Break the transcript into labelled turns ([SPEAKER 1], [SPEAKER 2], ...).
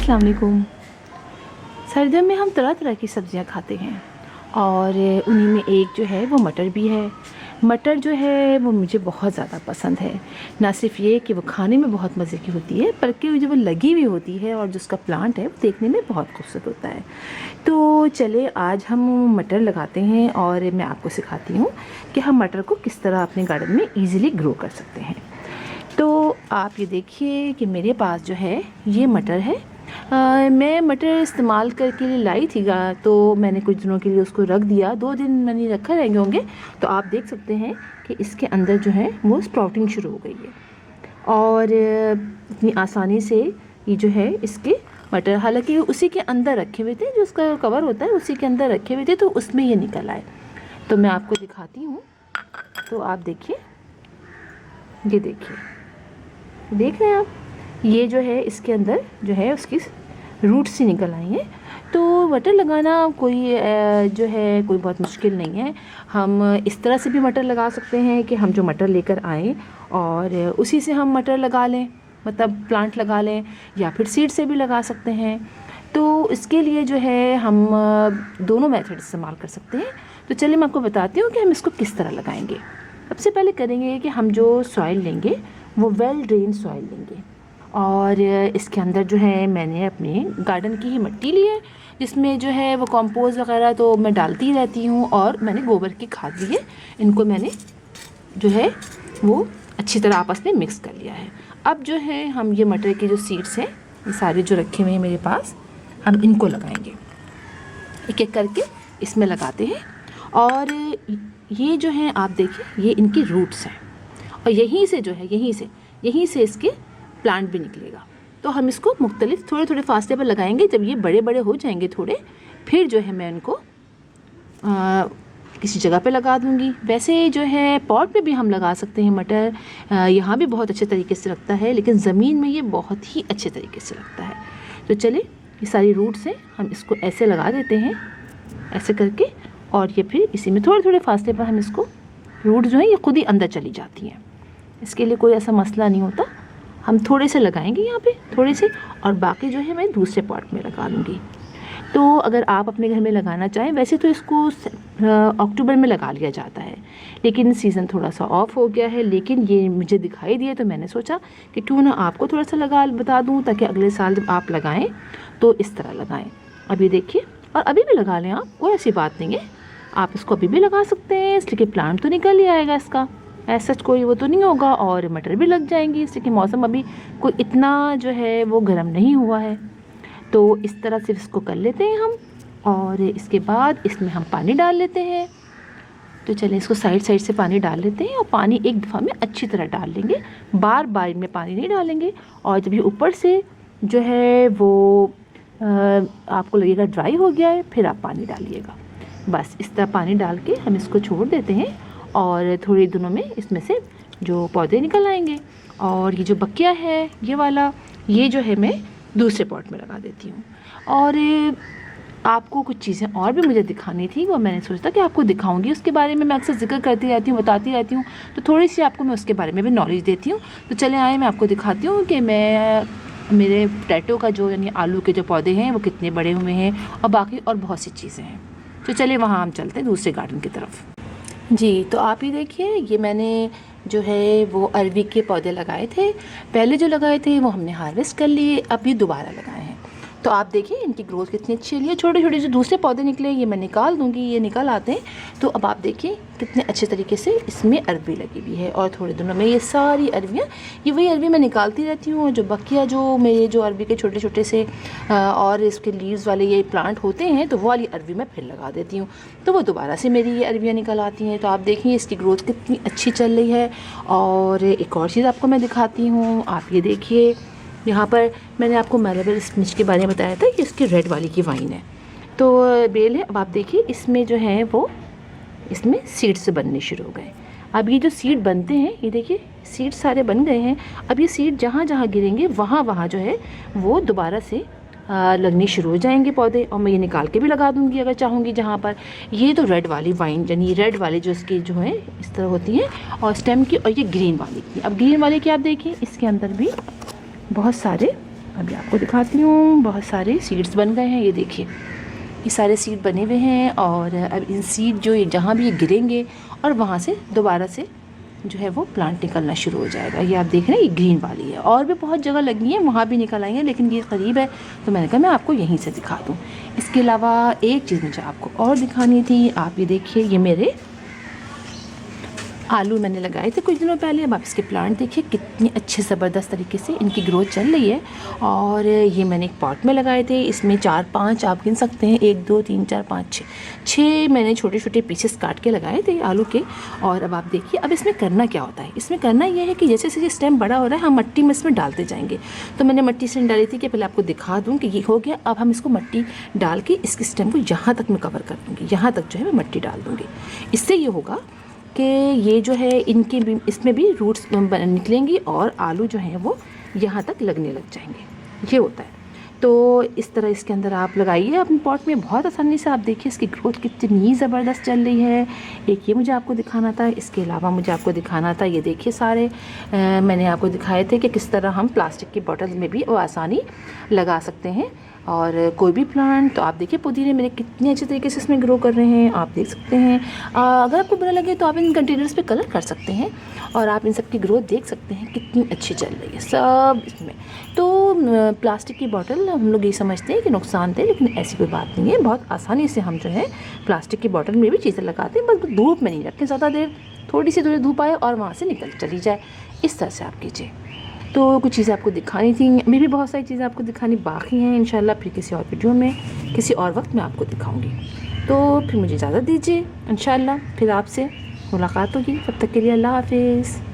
[SPEAKER 1] अस्सलाम वालेकुम। सर्दियों में हम तरह तरह की सब्ज़ियां खाते हैं और उन्हीं में एक जो है वो मटर भी है। मटर जो है वो मुझे बहुत ज़्यादा पसंद है। ना सिर्फ ये कि वो खाने में बहुत मज़े की होती है बल्कि जो वो लगी हुई होती है और जो उसका प्लांट है वो देखने में बहुत खूबसूरत होता है। तो चले आज हम मटर लगाते हैं और मैं आपको सिखाती हूँ कि हम मटर को किस तरह अपने गार्डन में ईज़िली ग्रो कर सकते हैं। तो आप ये देखिए कि मेरे पास जो है ये मटर है। मैं मटर इस्तेमाल करके लिए लाई थी तो मैंने कुछ दिनों के लिए उसको रख दिया। 2 दिन मैंने रखा रहेंगे होंगे तो आप देख सकते हैं कि इसके अंदर जो है वो स्प्राउटिंग शुरू हो गई है और इतनी आसानी से ये जो है इसके मटर, हालांकि उसी के अंदर रखे हुए थे, जो उसका कवर होता है उसी के अंदर रखे हुए थे तो उसमें ये निकल आए। तो मैं आपको दिखाती हूँ। तो आप देखिए, ये देखिए, देख रहे हैं आप, ये जो है इसके अंदर जो है उसकी रूट्स से निकल आई हैं। तो मटर लगाना कोई जो है कोई बहुत मुश्किल नहीं है। हम इस तरह से भी मटर लगा सकते हैं कि हम जो मटर लेकर आएँ और उसी से हम मटर लगा लें, मतलब प्लांट लगा लें, या फिर सीड से भी लगा सकते हैं। तो इसके लिए जो है हम दोनों मेथड इस्तेमाल कर सकते हैं। तो चलिए मैं आपको बताती हूँ कि हम इसको किस तरह लगाएंगे। सबसे पहले करेंगे कि हम जो सॉइल लेंगे वो वेल ड्रेन सॉइल लेंगे और इसके अंदर जो है मैंने अपने गार्डन की ही मिट्टी ली है, जिसमें जो है वो कंपोस्ट वगैरह तो मैं डालती रहती हूँ और मैंने गोबर की खाद ली है। इनको मैंने जो है वो अच्छी तरह आपस में मिक्स कर लिया है। अब जो है हम ये मटर के जो सीड्स हैं ये सारे जो रखे हुए हैं मेरे पास, हम इनको लगाएंगे, एक एक करके इसमें लगाते हैं। और ये जो है आप देखिए ये इनकी रूट्स हैं और यहीं से जो है यहीं से इसके प्लांट भी निकलेगा। तो हम इसको मुख्तलिफ थोड़े थोड़े फासले पर लगाएंगे। जब ये बड़े बड़े हो जाएंगे थोड़े, फिर जो है मैं इनको किसी जगह पे लगा दूंगी। वैसे जो है पॉट में भी हम लगा सकते हैं मटर, यहाँ भी बहुत अच्छे तरीके से लगता है, लेकिन ज़मीन में ये बहुत ही अच्छे तरीके से लगता है। तो चलिए ये सारी रूट्स हैं, हम इसको ऐसे लगा देते हैं, ऐसे करके, और ये फिर इसी में थोड़े थोड़े फासले पर हम इसको, रूट जो है ये खुद ही अंदर चली जाती हैं, इसके लिए कोई ऐसा मसला नहीं होता। हम थोड़े से लगाएंगे यहाँ पे, थोड़े से, और बाकी जो है मैं दूसरे पॉट में लगा लूँगी। तो अगर आप अपने घर में लगाना चाहें, वैसे तो इसको अक्टूबर में लगा लिया जाता है, लेकिन सीज़न थोड़ा सा ऑफ हो गया है, लेकिन ये मुझे दिखाई दिए तो मैंने सोचा कि क्यों ना आपको थोड़ा सा बता दूँ, ताकि अगले साल जब आप लगाएँ तो इस तरह लगाएँ। अब ये देखिए, और अभी भी लगा लें आप, कोई ऐसी बात नहीं है, आप इसको अभी भी लगा सकते हैं, इसलिए कि प्लांट तो निकल ही आएगा इसका, ऐसा कोई वो तो नहीं होगा, और मटर भी लग जाएंगी, इसलिए कि मौसम अभी कोई इतना जो है वो गर्म नहीं हुआ है। तो इस तरह से इसको कर लेते हैं हम, और इसके बाद इसमें हम पानी डाल लेते हैं। तो चलें इसको साइड साइड से पानी डाल लेते हैं, और पानी एक दफ़ा में अच्छी तरह डाल लेंगे, बार बार इनमें पानी नहीं डालेंगे। और जब ये ऊपर से जो है वो आपको लगेगा ड्राई हो गया है, फिर आप पानी डालिएगा। बस इस तरह पानी डाल के हम इसको छोड़ देते हैं, और थोड़े दिनों में इसमें से जो पौधे निकल आएंगे। और ये जो बकिया है ये वाला, ये जो है मैं दूसरे पॉट में लगा देती हूँ। और आपको कुछ चीज़ें और भी मुझे दिखानी थी, वो मैंने सोचा कि आपको दिखाऊंगी, उसके बारे में मैं अक्सर जिक्र करती रहती हूँ, बताती रहती हूँ, तो थोड़ी सी आपको मैं उसके बारे में भी नॉलेज देती हूँ। तो चले आए, मैं आपको दिखाती हूँ कि मैं मेरे पोटैटो का जो, यानी आलू के जो पौधे हैं वो कितने बड़े हुए हैं, और बाकी और बहुत सी चीज़ें हैं। तो चलिए वहाँ हम चलते हैं दूसरे गार्डन की तरफ। जी, तो आप ही देखिए, ये मैंने जो है वो अरवी के पौधे लगाए थे, पहले जो लगाए थे वो हमने हार्वेस्ट कर लिए, अब ये दोबारा लगाए हैं। तो आप देखिए इनकी ग्रोथ कितनी अच्छी है। छोटे छोटे जो दूसरे पौधे निकले ये मैं निकाल दूंगी, ये निकल आते हैं। तो अब आप देखिए कितने अच्छे तरीके से इसमें अरवी लगी हुई है, और थोड़े दिनों में ये सारी अरवियाँ, ये वही अरवी मैं निकालती रहती हूँ। जो बकिया जो मेरे जो अरवी के छोटे छोटे से और इसके लीव्स वाले ये प्लांट होते हैं, तो वो वाली अरवी मैं फिर लगा देती हूँ, तो वो दोबारा से मेरी ये अरवियाँ निकल आती हैं। तो आप देखिए इसकी ग्रोथ कितनी अच्छी चल रही है। और एक और चीज़ आपको मैं दिखाती हूँ, आप ये देखिए, यहाँ पर मैंने आपको मैलेबल स्पिनच के बारे में बताया था कि इसकी रेड वाली की वाइन है, तो बेल है। अब आप देखिए इसमें जो है वो, इसमें सीड्स बनने शुरू हो गए। अब ये जो सीड बनते हैं, ये देखिए सीड सारे बन गए हैं। अब ये सीड जहाँ जहाँ गिरेंगे वहाँ वहाँ जो है वो दोबारा से लगने शुरू हो जाएंगे पौधे, और मैं ये निकाल के भी लगा दूंगी अगर चाहूँगी जहाँ पर। ये तो रेड वाली वाइन, यानी रेड वाले जो इसकी जो है इस तरह होती हैं और स्टेम की, और ये ग्रीन वाली की। अब ग्रीन वाले की आप देखिए इसके अंदर भी बहुत सारे अभी आपको दिखाती हूँ। बहुत सारे सीड्स बन गए हैं, ये देखिए ये सारे सीड बने हुए हैं। और अब इन सीड जो ये जहाँ भी ये गिरेंगे और वहाँ से दोबारा से जो है वो प्लांट निकलना शुरू हो जाएगा। ये आप देख रहे हैं, ये ग्रीन वाली है। और भी बहुत जगह लगी है, वहाँ भी निकल आएंगे, लेकिन ये करीब है तो मैंने कहा मैं आपको यहीं से दिखा दूँ। इसके अलावा एक चीज़ मुझे आपको और दिखानी थी। आप ये देखिए, ये मेरे आलू मैंने लगाए थे कुछ दिनों पहले। अब आप इसके प्लांट देखिए कितनी अच्छे ज़बरदस्त तरीके से इनकी ग्रोथ चल रही है। और ये मैंने एक पॉट में लगाए थे। इसमें 4-5 आप गिन सकते हैं, 1 2 3 4 5 6 मैंने छोटे छोटे पीसेस काट के लगाए थे आलू के। और अब आप देखिए, अब इसमें करना क्या होता है। इसमें करना ये है कि जैसे जैसे ये स्टेम बड़ा हो रहा है, हम मिट्टी में इसमें डालते जाएंगे। तो मैंने मिट्टी से डाली थी कि पहले आपको दिखा दूँ कि ये हो गया। अब हम इसको मिट्टी डाल के इसके स्टेम को यहाँ तक मैं कवर कर दूँगी, यहाँ तक जो है मैं मिट्टी डाल दूँगी। इससे ये होगा कि ये जो है इनके भी इसमें भी रूट्स निकलेंगी और आलू जो हैं वो यहाँ तक लगने लग जाएंगे। ये होता है। तो इस तरह इसके अंदर आप लगाइए अपने पॉट में, बहुत आसानी से। आप देखिए इसकी ग्रोथ कितनी ज़बरदस्त चल रही है। एक ये मुझे आपको दिखाना था। इसके अलावा मुझे आपको दिखाना था, ये देखिए सारे मैंने आपको दिखाए थे कि किस तरह हम प्लास्टिक की बॉटल में भी वो आसानी लगा सकते हैं। और कोई भी प्लांट, तो आप देखिए पुदीने मेरे कितने अच्छे तरीके से इसमें ग्रो कर रहे हैं, आप देख सकते हैं। अगर आपको बुरा लगे तो आप इन कंटेनर्स पे कलर कर सकते हैं और आप इन सब की ग्रोथ देख सकते हैं कितनी अच्छी चल रही है सब इसमें। तो प्लास्टिक की बॉटल हम लोग ये समझते हैं कि नुकसानदेह, लेकिन ऐसी कोई बात नहीं है। बहुत आसानी से हम जो है प्लास्टिक की बॉटल में भी चीज़ें लगाते हैं, बस धूप में नहीं रखें ज़्यादा देर, थोड़ी सी दूर धूप आए और वहाँ से निकल चली जाए, इस तरह से आप कीजिए। तो कुछ चीज़ें आपको दिखानी थी, अभी भी बहुत सारी चीज़ें आपको दिखानी बाकी हैं। इंशाल्लाह फिर किसी और वीडियो में किसी और वक्त मैं आपको दिखाऊंगी। तो फिर मुझे इजाज़त दीजिए, इंशाल्लाह फिर आपसे मुलाकात होगी। तब तक के लिए अल्लाह हाफिज़।